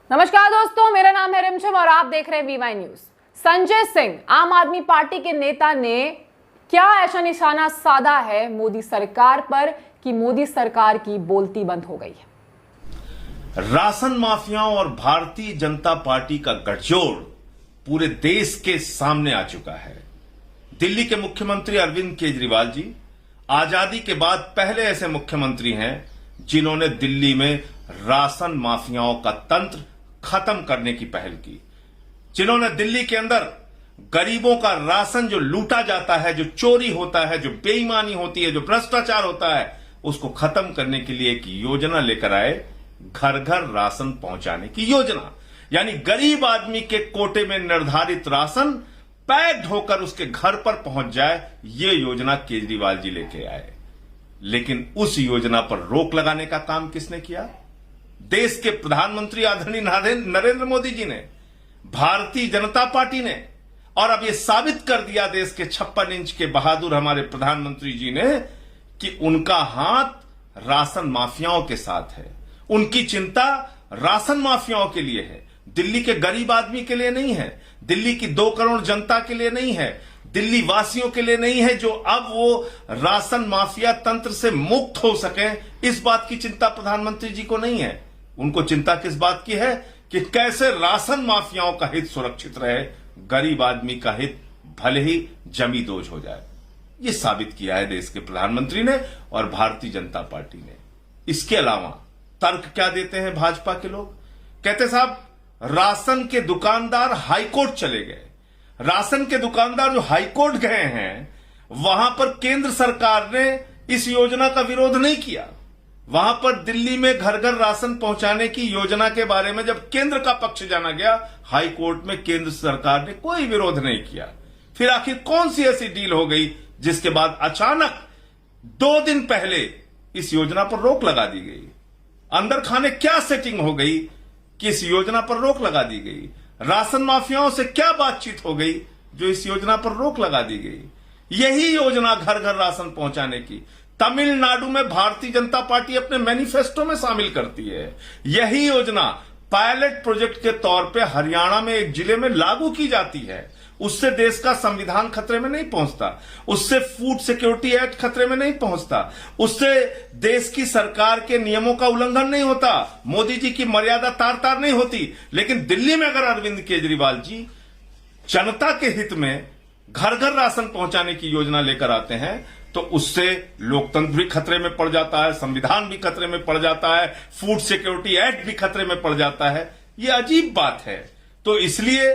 नमस्कार दोस्तों, मेरा नाम है रिमझिम और आप देख रहे हैं वीवाई न्यूज। संजय सिंह आम आदमी पार्टी के नेता ने क्या ऐसा निशाना साधा है मोदी सरकार पर कि मोदी सरकार की बोलती बंद हो गई है। राशन माफियाओं और भारतीय जनता पार्टी का गठजोड़ पूरे देश के सामने आ चुका है। दिल्ली के मुख्यमंत्री अरविंद केजरीवाल जी आजादी के बाद पहले ऐसे मुख्यमंत्री हैं जिन्होंने दिल्ली में राशन माफियाओं का तंत्र खत्म करने की पहल की, जिन्होंने दिल्ली के अंदर गरीबों का राशन जो लूटा जाता है, जो चोरी होता है, जो बेईमानी होती है, जो भ्रष्टाचार होता है, उसको खत्म करने के लिए एक योजना लेकर आए, घर घर राशन पहुंचाने की योजना। यानी गरीब आदमी के कोटे में निर्धारित राशन पैक्ड होकर उसके घर पर पहुंच जाए, यह योजना केजरीवाल जी लेके आए। लेकिन उस योजना पर रोक लगाने का काम किसने किया? देश के प्रधानमंत्री आदरणीय नरेंद्र मोदी जी ने, भारतीय जनता पार्टी ने, और अब यह साबित कर दिया देश के 56 इंच के बहादुर हमारे प्रधानमंत्री जी ने कि उनका हाथ राशन माफियाओं के साथ है। उनकी चिंता राशन माफियाओं के लिए है, दिल्ली के गरीब आदमी के लिए नहीं है, दिल्ली की 2 करोड़ जनता के लिए नहीं है, दिल्ली वासियों के लिए नहीं है, जो अब वो राशन माफिया तंत्र से मुक्त हो सके। इस बात की चिंता प्रधानमंत्री जी को नहीं है। उनको चिंता किस बात की है कि कैसे राशन माफियाओं का हित सुरक्षित रहे, गरीब आदमी का हित भले ही जमींदोज हो जाए। यह साबित किया है देश के प्रधानमंत्री ने और भारतीय जनता पार्टी ने। इसके अलावा तर्क क्या देते हैं भाजपा के लोग? कहते साहब राशन के दुकानदार हाईकोर्ट चले गए। राशन के दुकानदार जो हाईकोर्ट गए हैं, वहां पर केंद्र सरकार ने इस योजना का विरोध नहीं किया। वहां पर दिल्ली में घर घर राशन पहुंचाने की योजना के बारे में जब केंद्र का पक्ष जाना गया, हाईकोर्ट में केंद्र सरकार ने कोई विरोध नहीं किया। फिर आखिर कौन सी ऐसी डील हो गई जिसके बाद अचानक 2 दिन पहले इस योजना पर रोक लगा दी गई? अंदर खाने क्या सेटिंग हो गई कि इस योजना पर रोक लगा दी गई? राशन माफियाओं से क्या बातचीत हो गई जो इस योजना पर रोक लगा दी गई? यही योजना घर घर राशन पहुंचाने की तमिलनाडु में भारतीय जनता पार्टी अपने मैनिफेस्टो में शामिल करती है। यही योजना पायलट प्रोजेक्ट के तौर पे हरियाणा में एक जिले में लागू की जाती है। उससे देश का संविधान खतरे में नहीं पहुंचता, उससे फूड सिक्योरिटी एक्ट खतरे में नहीं पहुंचता, उससे देश की सरकार के नियमों का उल्लंघन नहीं होता, मोदी जी की मर्यादा तार तार नहीं होती। लेकिन दिल्ली में अगर अरविंद केजरीवाल जी जनता के हित में घर घर राशन पहुंचाने की योजना लेकर आते हैं तो उससे लोकतंत्र भी खतरे में पड़ जाता है, संविधान भी खतरे में पड़ जाता है, फूड सिक्योरिटी एक्ट भी खतरे में पड़ जाता है। यह अजीब बात है। तो इसलिए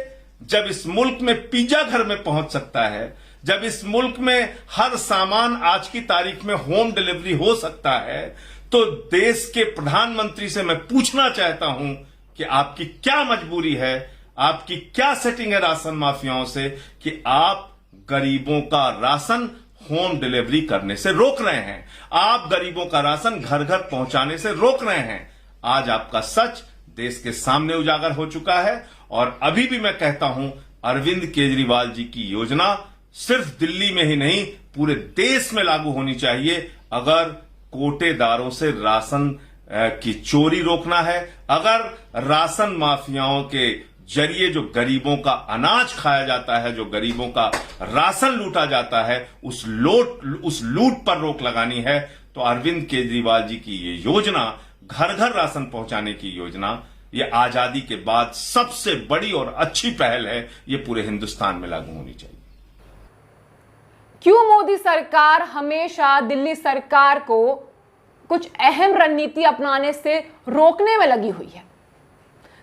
जब इस मुल्क में पिज्जा घर में पहुंच सकता है, जब इस मुल्क में हर सामान आज की तारीख में होम डिलीवरी हो सकता है, तो देश के प्रधानमंत्री से मैं पूछना चाहता हूं कि आपकी क्या मजबूरी है, आपकी क्या सेटिंग है राशन माफियाओं से कि आप गरीबों का राशन होम डिलीवरी करने से रोक रहे हैं, आप गरीबों का राशन घर घर पहुंचाने से रोक रहे हैं। आज आपका सच देश के सामने उजागर हो चुका है और अभी भी मैं कहता हूं अरविंद केजरीवाल जी की योजना सिर्फ दिल्ली में ही नहीं पूरे देश में लागू होनी चाहिए। अगर कोटेदारों से राशन की चोरी रोकना है, अगर राशन माफियाओं के जरिए जो गरीबों का अनाज खाया जाता है, जो गरीबों का राशन लूटा जाता है, उस लूट पर रोक लगानी है, तो अरविंद केजरीवाल जी की ये योजना, घर घर राशन पहुंचाने की योजना, ये आजादी के बाद सबसे बड़ी और अच्छी पहल है। ये पूरे हिंदुस्तान में लागू होनी चाहिए। क्यों मोदी सरकार हमेशा दिल्ली सरकार को कुछ अहम रणनीति अपनाने से रोकने में लगी हुई है?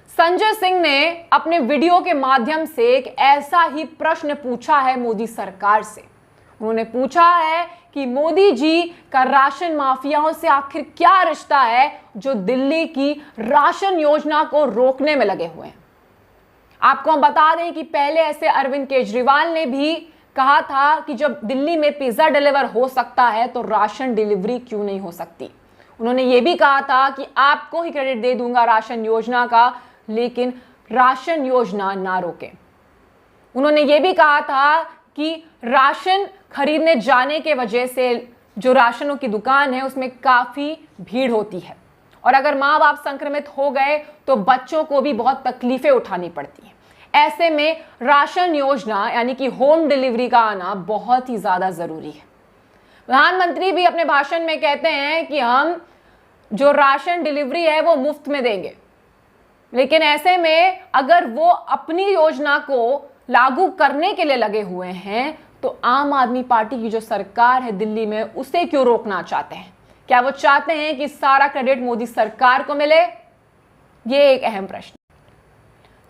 संजय सिंह ने अपने वीडियो के माध्यम से एक ऐसा ही प्रश्न पूछा है मोदी सरकार से। उन्होंने पूछा है कि मोदी जी का राशन माफियाओं से आखिर क्या रिश्ता है जो दिल्ली की राशन योजना को रोकने में लगे हुए हैं। आपको हम बता दें कि पहले ऐसे अरविंद केजरीवाल ने भी कहा था कि जब दिल्ली में पिज्जा डिलीवर हो सकता है तो राशन डिलीवरी क्यों नहीं हो सकती। उन्होंने ये भी कहा था कि आपको ही क्रेडिट दे दूंगा राशन योजना का, लेकिन राशन योजना ना रोके। उन्होंने ये भी कहा था कि राशन खरीदने जाने के वजह से जो राशनों की दुकान है उसमें काफी भीड़ होती है और अगर माँ बाप संक्रमित हो गए तो बच्चों को भी बहुत तकलीफें उठानी पड़ती हैं। ऐसे में राशन योजना यानी कि होम डिलीवरी का आना बहुत ही ज्यादा जरूरी है। प्रधानमंत्री भी अपने भाषण में कहते हैं कि हम जो राशन डिलीवरी है वो मुफ्त में देंगे, लेकिन ऐसे में अगर वो अपनी योजना को लागू करने के लिए लगे हुए हैं तो आम आदमी पार्टी की जो सरकार है दिल्ली में उसे क्यों रोकना चाहते हैं? क्या वो चाहते हैं कि सारा क्रेडिट मोदी सरकार को मिले? ये एक अहम प्रश्न।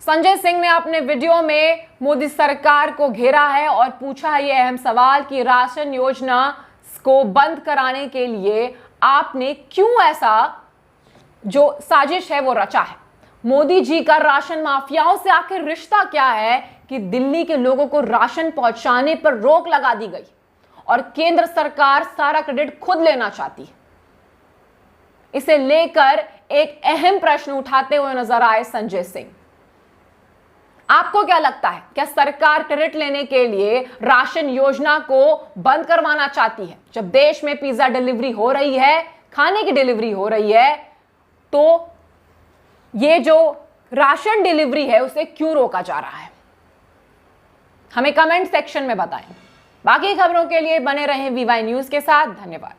संजय सिंह ने अपने वीडियो में मोदी सरकार को घेरा है और पूछा है ये अहम सवाल कि राशन योजना को बंद कराने के लिए आपने क्यों ऐसा जो साजिश है वो रचा है? मोदी जी का राशन माफियाओं से आखिर रिश्ता क्या है कि दिल्ली के लोगों को राशन पहुंचाने पर रोक लगा दी गई और केंद्र सरकार सारा क्रेडिट खुद लेना चाहती है? इसे लेकर एक अहम प्रश्न उठाते हुए नजर आए संजय सिंह। आपको क्या लगता है, क्या सरकार क्रेडिट लेने के लिए राशन योजना को बंद करवाना चाहती है? जब देश में पिज्जा डिलीवरी हो रही है, खाने की डिलीवरी हो रही है, तो ये जो राशन डिलीवरी है उसे क्यों रोका जा रहा है? हमें कमेंट सेक्शन में बताएं। बाकी खबरों के लिए बने रहें वीवाई न्यूज के साथ। धन्यवाद।